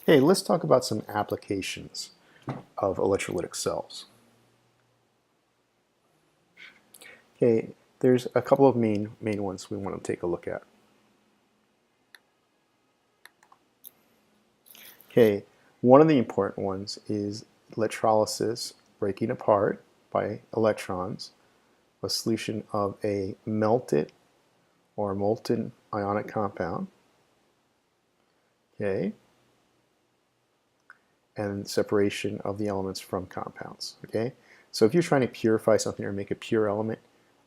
Okay, let's talk about some applications of electrolytic cells. Okay, there's a couple of main ones we want to take a look at. Okay, one of the important ones is electrolysis, breaking apart by electrons, a solution of a melted or molten ionic compound. Okay, and separation of the elements from compounds. Okay, so if you're trying to purify something or make a pure element,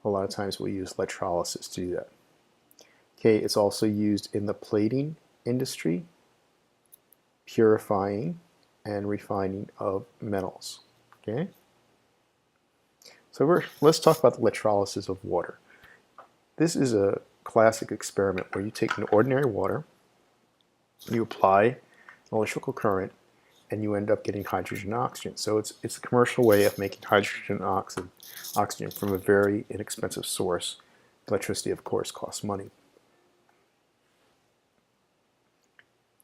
a lot of times we'll use electrolysis to do that. Okay, it's also used in the plating industry, purifying and refining of metals. Okay, so let's talk about the electrolysis of water. This is a classic experiment where you take an ordinary water, you apply an electrical current, and you end up getting hydrogen and oxygen. So it's a commercial way of making hydrogen and oxygen from a very inexpensive source. Electricity, of course, costs money.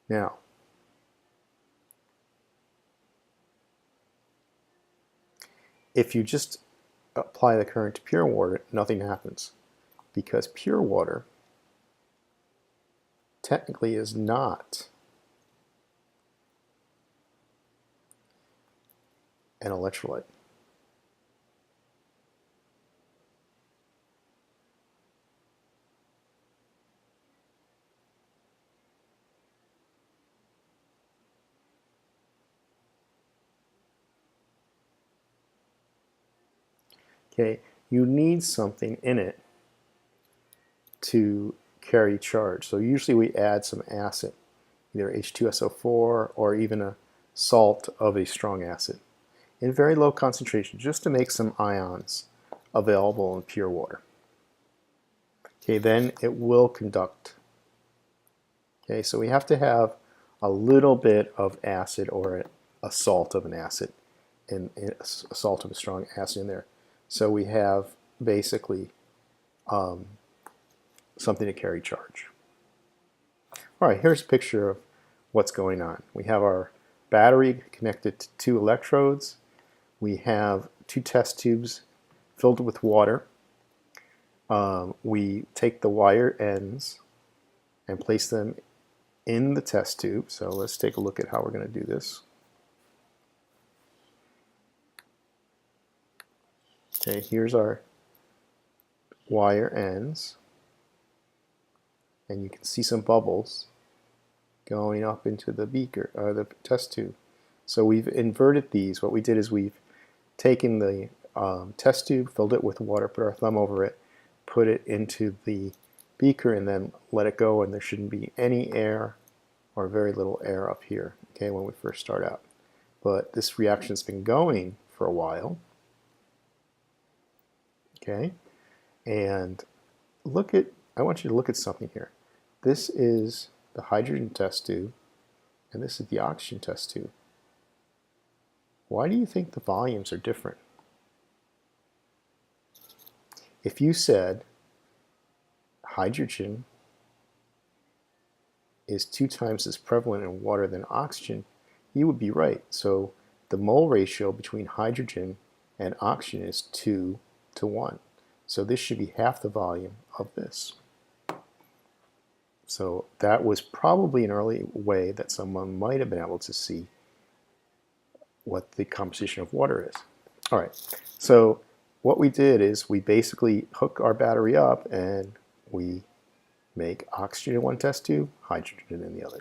Now, if you just apply the current to pure water, nothing happens, because pure water technically is not an electrolyte. Okay, you need something in it to carry charge. So usually we add some acid, either H2SO4 or even a salt of a strong acid in very low concentration, just to make some ions available in pure water. Okay, then it will conduct. Okay, so we have to have a little bit of acid or a salt of an acid, and a salt of a strong acid in there. So we have basically something to carry charge. All right, here's a picture of what's going on. We have our battery connected to two electrodes. We have two test tubes filled with water. We take the wire ends and place them in the test tube. So let's take a look at how we're going to do this. Okay, here's our wire ends, and you can see some bubbles going up into the beaker or the test tube. So we've inverted these. What we did is we've taken the test tube, filled it with water, put our thumb over it, put it into the beaker, and then let it go, and there shouldn't be any air or very little air up here, okay, when we first start out. But this reaction's been going for a while, okay, and I want you to look at something here. This is the hydrogen test tube, and this is the oxygen test tube. Why do you think the volumes are different? If you said hydrogen is 2 times as prevalent in water than oxygen, you would be right. So the mole ratio between hydrogen and oxygen is 2 to 1. So this should be half the volume of this. So that was probably an early way that someone might have been able to see what the composition of water is. All right, so what we did is we basically hook our battery up and we make oxygen in one test tube, hydrogen in the other.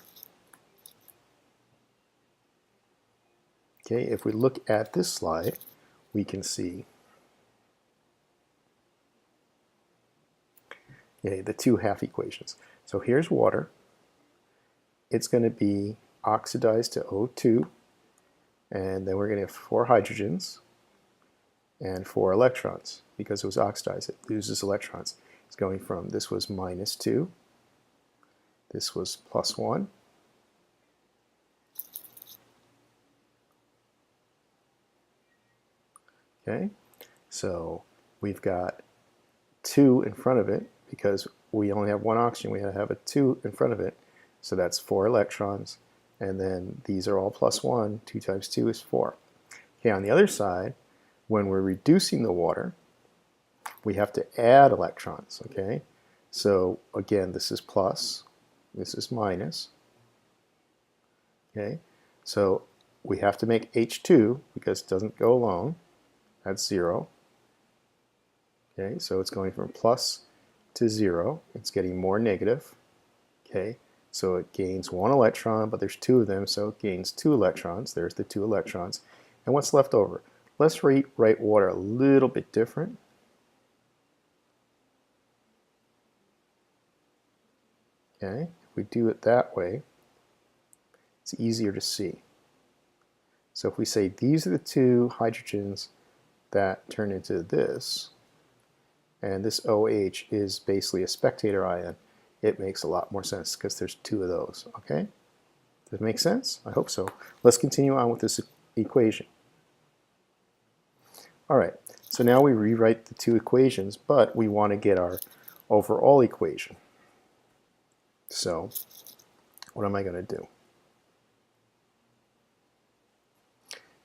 Okay, if we look at this slide, we can see the two half equations. So here's water. It's going to be oxidized to O2, and then we're going to have 4 hydrogens and 4 electrons. Because it was oxidized, it loses electrons. It's going from, this was -2, this was +1, okay? So we've got 2 in front of it, because we only have 1 oxygen, we have a 2 in front of it, so that's 4 electrons and then these are all +1. 2 times 2 is 4. Okay, on the other side, when we're reducing the water, we have to add electrons, okay? So again, this is plus, this is minus, okay? So we have to make H2 because it doesn't go alone. That's 0. Okay, so it's going from plus to 0. It's getting more negative. Okay, so it gains 1 electron, but there's 2 of them, so it gains 2 electrons. There's the 2 electrons. And what's left over? Let's write water a little bit different. Okay, if we do it that way, it's easier to see. So if we say these are the 2 hydrogens that turn into this, and this OH is basically a spectator ion, it makes a lot more sense because there's 2 of those, okay? Does it make sense? I hope so. Let's continue on with this equation. All right, so now we rewrite the 2 equations, but we want to get our overall equation. So what am I going to do?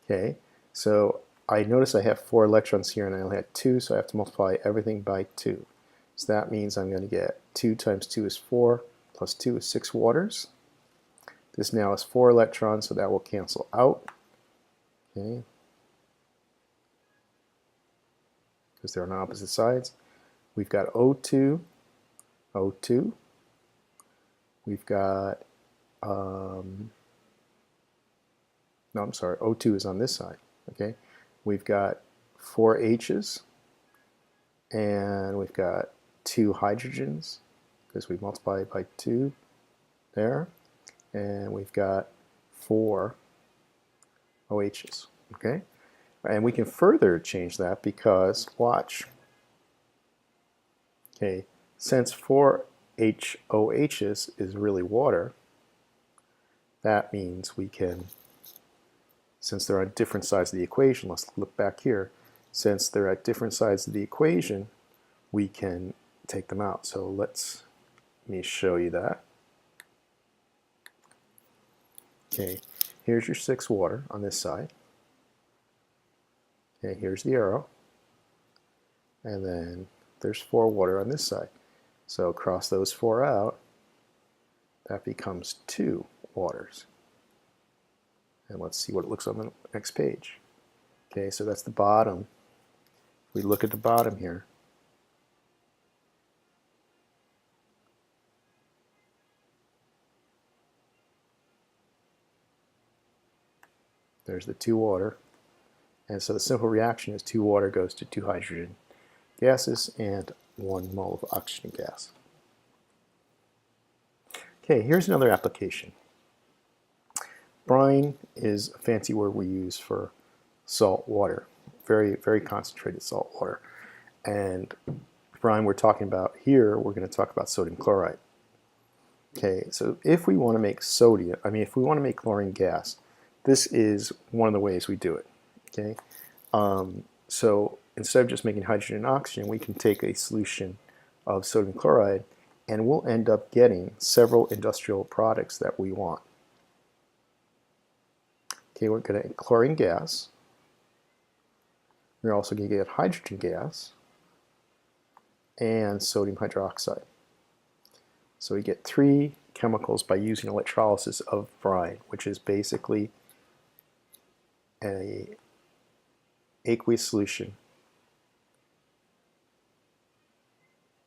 Okay, so I notice I have 4 electrons here and I only had 2, so I have to multiply everything by 2. So that means I'm going to get 2 times 2 is 4, plus 2 is 6 waters. This now is 4 electrons, so that will cancel out. Okay, because they're on opposite sides. We've got O2, O2. We've got, no, I'm sorry, O2 is on this side. Okay, we've got 4 H's, and we've got 2 hydrogens, because we multiply it by 2 there, and we've got 4 OH's. Okay, and we can further change that because, watch, okay, since 4 HOH's is really water, that means we can, since they're on different sides of the equation, let's look back here, since they're at different sides of the equation, we can take them out. So let me show you that. Okay, here's your 6 water on this side. Okay, here's the arrow. And then there's 4 water on this side. So cross those 4 out, that becomes 2 waters. And let's see what it looks on the next page. Okay, so that's the bottom. We look at the bottom here. There's the 2 water. And so the simple reaction is 2 water goes to 2 hydrogen gases and 1 mole of oxygen gas. Okay, here's another application. Brine is a fancy word we use for salt water, very, very concentrated salt water. And brine we're talking about here, we're going to talk about sodium chloride. Okay, so if we want to make if we want to make chlorine gas, this is one of the ways we do it. Okay, so instead of just making hydrogen and oxygen, we can take a solution of sodium chloride and we'll end up getting several industrial products that we want. Okay, we're going to get chlorine gas. We're also going to get hydrogen gas and sodium hydroxide. So we get 3 chemicals by using electrolysis of brine, which is basically an aqueous solution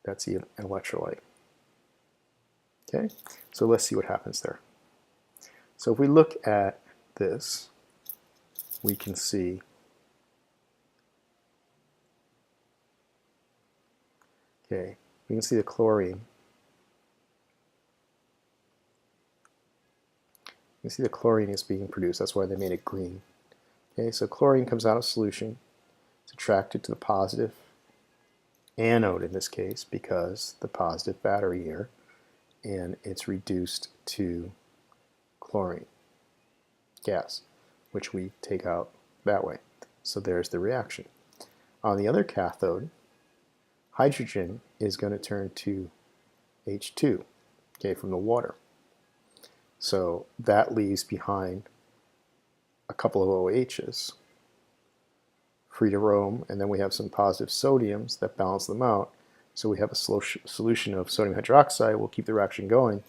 that's an electrolyte. Okay, so let's see what happens there. So if we look at this, we can see we can see the chlorine. You can see the chlorine is being produced. That's why they made it green. Okay, so chlorine comes out of solution. It's attracted to the positive anode in this case because the positive battery here, and it's reduced to chlorine gas, which we take out that way. So there's the reaction. On the other cathode, hydrogen is going to turn to H2, okay, from the water. So that leaves behind a couple of OHs free to roam, and then we have some positive sodiums that balance them out. So we have a solution of sodium hydroxide. We'll keep the reaction going.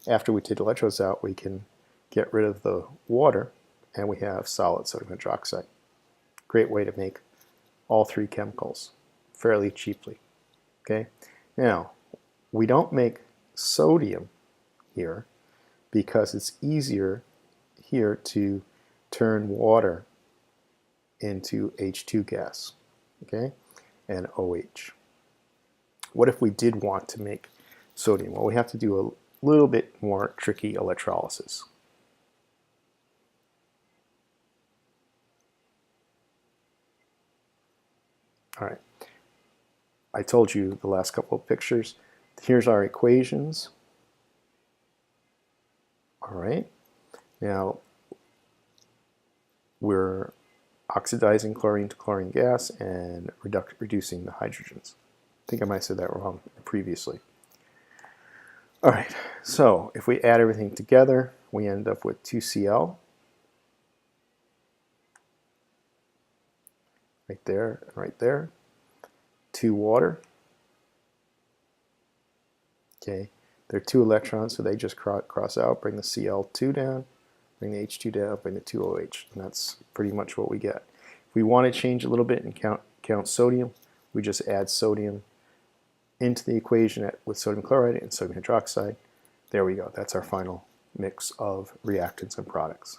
After we take the electrodes out, we can get rid of the water, and we have solid sodium hydroxide. Great way to make all three chemicals fairly cheaply. Okay. Now, we don't make sodium here because it's easier here to turn water into H2 gas, okay, and OH. What if we did want to make sodium? Well, we have to do a little bit more tricky electrolysis. All right. I told you the last couple of pictures. Here's our equations. All right. Now, we're oxidizing chlorine to chlorine gas and reducing the hydrogens. I think I might have said that wrong previously. All right, so if we add everything together, we end up with 2Cl right there and right there, 2 water. Okay, they're 2 electrons, so they just cross out, bring the Cl2 down, bring the H2 down, bring the 2OH, and that's pretty much what we get. If we want to change a little bit and count sodium, we just add sodium into the equation with sodium chloride and sodium hydroxide. There we go. That's our final mix of reactants and products.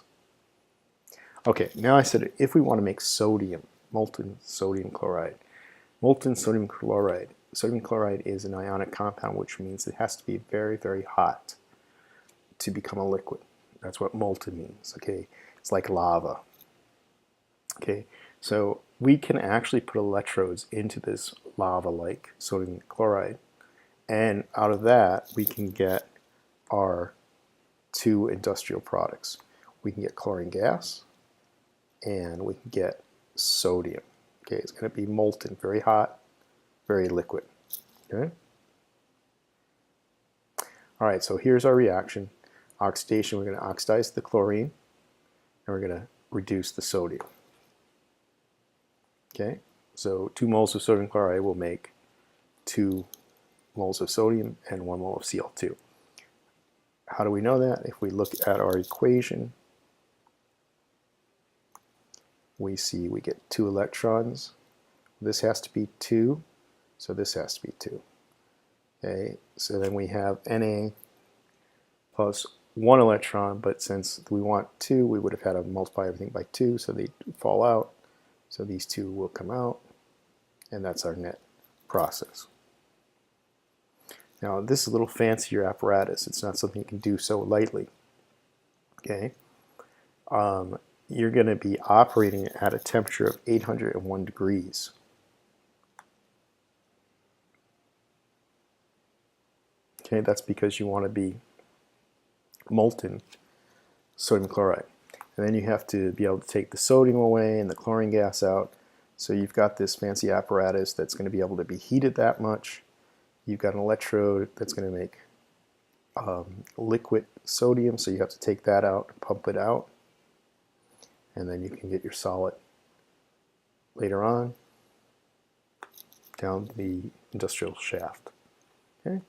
Okay, now I said if we want to make sodium, molten sodium chloride. Molten sodium chloride. Sodium chloride is an ionic compound, which means it has to be very, very hot to become a liquid. That's what molten means, okay? It's like lava. Okay, so we can actually put electrodes into this lava-like sodium chloride, and out of that we can get our 2 industrial products. We can get chlorine gas, and we can get sodium. Okay, it's going to be molten, very hot, very liquid. Okay. All right, so here's our reaction. Oxidation, we're going to oxidize the chlorine, and we're going to reduce the sodium. Okay, so 2 moles of sodium chloride will make 2 moles of sodium and 1 mole of Cl2. How do we know that? If we look at our equation, we see we get 2 electrons. This has to be 2, so this has to be 2. Okay, so then we have Na plus 1 electron, but since we want 2, we would have had to multiply everything by 2, so they fall out. So these 2 will come out, and that's our net process. Now, this is a little fancier apparatus. It's not something you can do so lightly. Okay, you're going to be operating at a temperature of 801 degrees. Okay, that's because you want to be molten sodium chloride. And then you have to be able to take the sodium away and the chlorine gas out. So you've got this fancy apparatus that's going to be able to be heated that much. You've got an electrode that's going to make liquid sodium, so you have to take that out and pump it out. And then you can get your solid later on down the industrial shaft. Okay.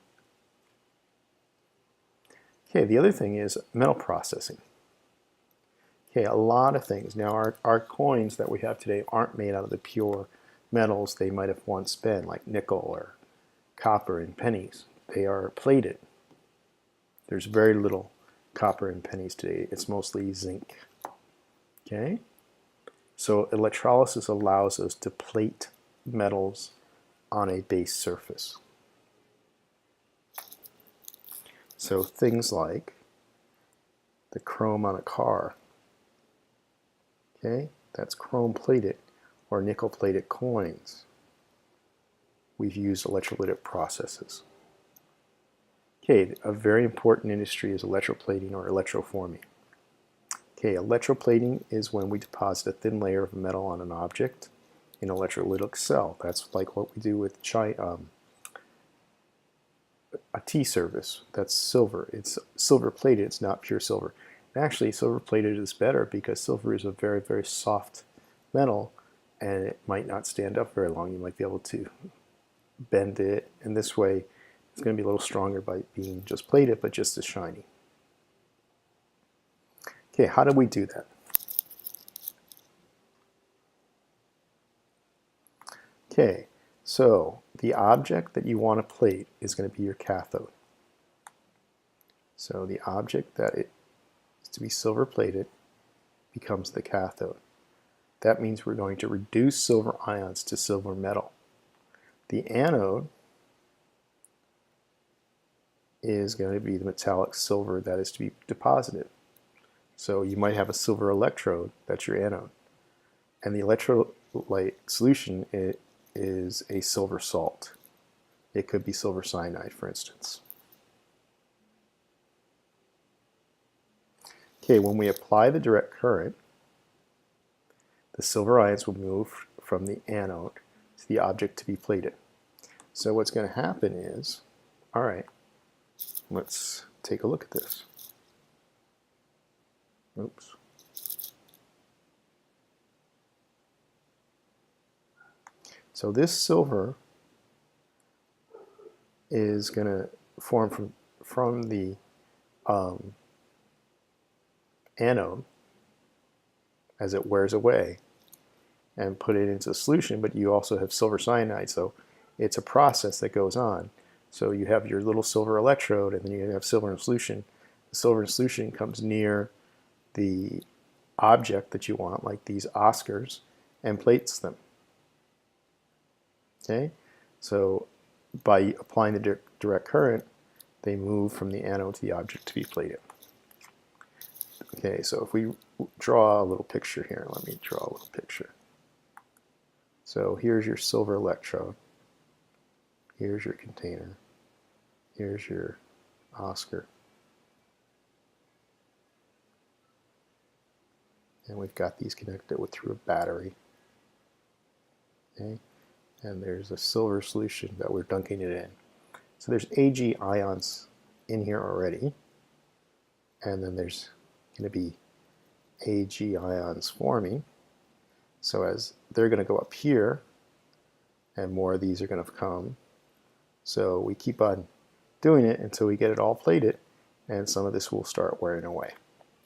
Okay, the other thing is metal processing. Okay, a lot of things. Now our coins that we have today aren't made out of the pure metals they might have once been, like nickel or copper and pennies. They are plated. There's very little copper in pennies today. It's mostly zinc. Okay? So electrolysis allows us to plate metals on a base surface. So things like the chrome on a car. Okay, that's chrome plated or nickel plated coins. We've used electrolytic processes. Okay, a very important industry is electroplating or electroforming. Okay, electroplating is when we deposit a thin layer of metal on an object in an electrolytic cell. That's like what we do with a T surface that's silver. It's silver plated, it's not pure silver. And actually, silver plated is better because silver is a very, very soft metal and it might not stand up very long. You might be able to bend it, and this way it's going to be a little stronger by being just plated but just as shiny. Okay, how do we do that? Okay, so the object that you want to plate is going to be your cathode. So the object that is to be silver plated becomes the cathode. That means we're going to reduce silver ions to silver metal. The anode is going to be the metallic silver that is to be deposited. So you might have a silver electrode, that's your anode. And the electrolyte solution is a silver salt. It could be silver cyanide, for instance. Okay, when we apply the direct current, the silver ions will move from the anode to the object to be plated. So what's going to happen is, all right, let's take a look at this. Oops. So this silver is going to form from the anode as it wears away and put it into a solution, but you also have silver cyanide, so it's a process that goes on. So you have your little silver electrode, and then you have silver in solution. The silver in solution comes near the object that you want, like these Oscars, and plates them. Okay, so by applying the direct current, they move from the anode to the object to be plated. Okay, so if we draw a little picture here, let me draw a little picture. So here's your silver electrode. Here's your container. Here's your Oscar. And we've got these connected through a battery. Okay, and there's a silver solution that we're dunking it in. So there's Ag ions in here already, and then there's going to be Ag ions forming. So as they're going to go up here, and more of these are going to come. So we keep on doing it until we get it all plated, and some of this will start wearing away.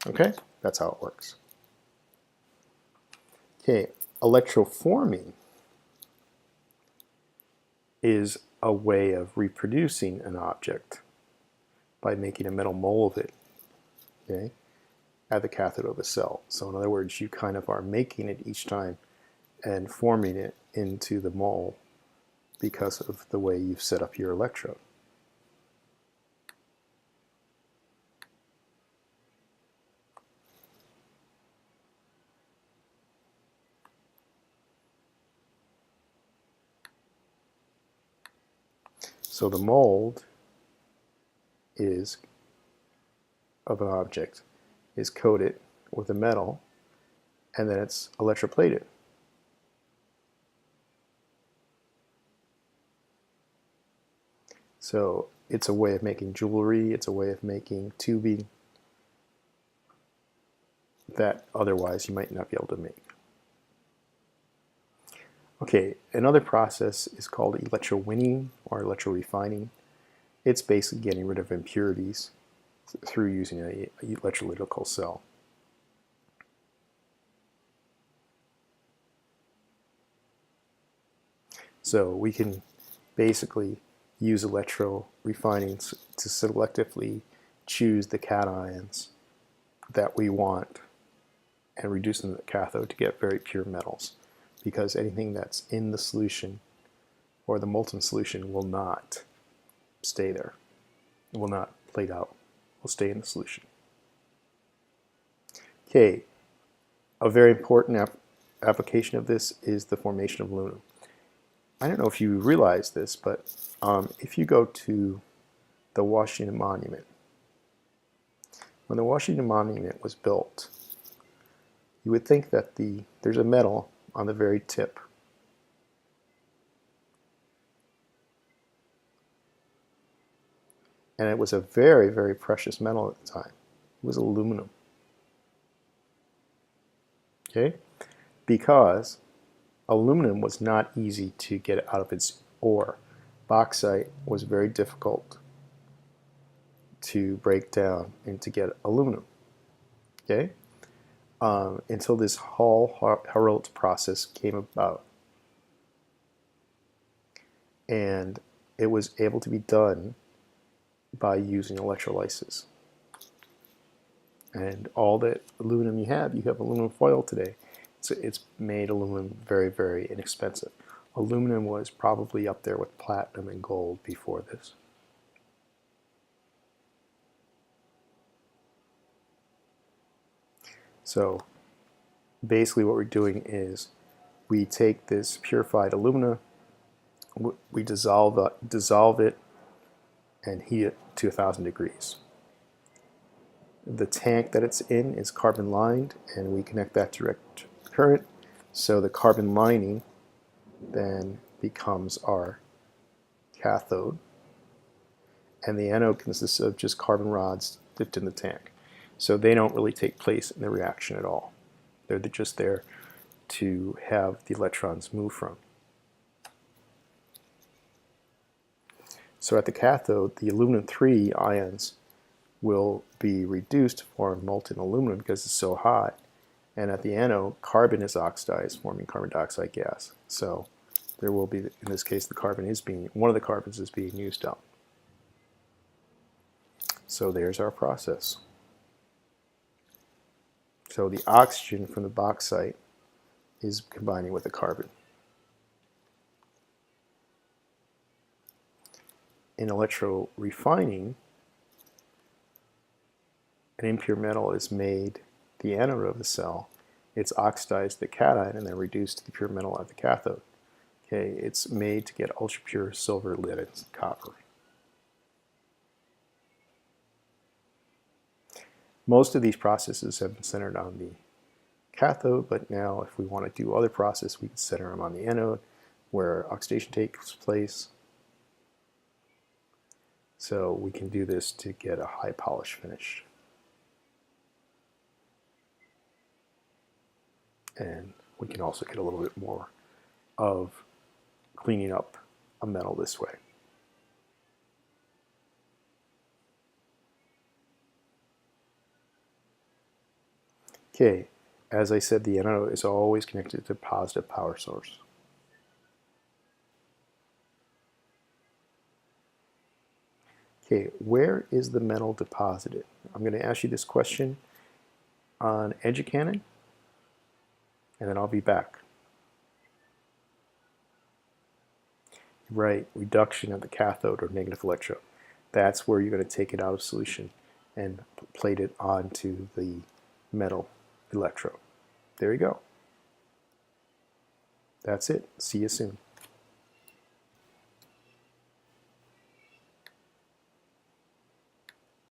Okay, that's how it works. Okay, electroforming is a way of reproducing an object by making a metal mold of it, okay, at the cathode of a cell. So in other words, you kind of are making it each time and forming it into the mold because of the way you've set up your electrode. So the mold of an object is coated with a metal, and then it's electroplated. So it's a way of making jewelry, it's a way of making tubing that otherwise you might not be able to make. Okay, another process is called electrowinning or electrorefining. It's basically getting rid of impurities through using an electrolytical cell. So we can basically use electrorefining to selectively choose the cations that we want and reduce them to the cathode to get very pure metals, because anything that's in the solution or the molten solution will not stay there. It will not plate out. It will stay in the solution. Okay, a very important application of this is the formation of aluminum. I don't know if you realize this, but if you go to the Washington Monument, when the Washington Monument was built, you would think that there's a metal on the very tip. And it was a very, very precious metal at the time. It was aluminum. Okay? Because aluminum was not easy to get out of its ore. Bauxite was very difficult to break down and to get aluminum. Okay? Until this Hall-Héroult process came about. And it was able to be done by using electrolysis. And all the aluminum you have aluminum foil today. So it's made aluminum very, very inexpensive. Aluminum was probably up there with platinum and gold before this. So basically what we're doing is we take this purified alumina, we dissolve it and heat it to 1,000 degrees. The tank that it's in is carbon lined, and we connect that direct current, so the carbon lining then becomes our cathode, and the anode consists of just carbon rods dipped in the tank. So they don't really take place in the reaction at all. They're just there to have the electrons move from. So at the cathode, the aluminum-3 ions will be reduced to form molten aluminum because it's so hot. And at the anode, carbon is oxidized, forming carbon dioxide gas. So there will be, in this case, one of the carbons is being used up. So there's our process. So the oxygen from the bauxite is combining with the carbon. In electrorefining, an impure metal is made the anode of the cell. It's oxidized the cation and then reduced to the pure metal at the cathode. Okay, it's made to get ultra pure silver, lead, and copper. Most of these processes have been centered on the cathode, but now if we want to do other processes, we can center them on the anode, where oxidation takes place. So we can do this to get a high polish finish. And we can also get a little bit more of cleaning up a metal this way. Okay, as I said, the anode is always connected to a positive power source. Okay, where is the metal deposited? I'm going to ask you this question on Educanon, and then I'll be back. Right, reduction of the cathode or negative electrode. That's where you're going to take it out of solution and plate it onto the metal electrode. There you go. That's it. See you soon.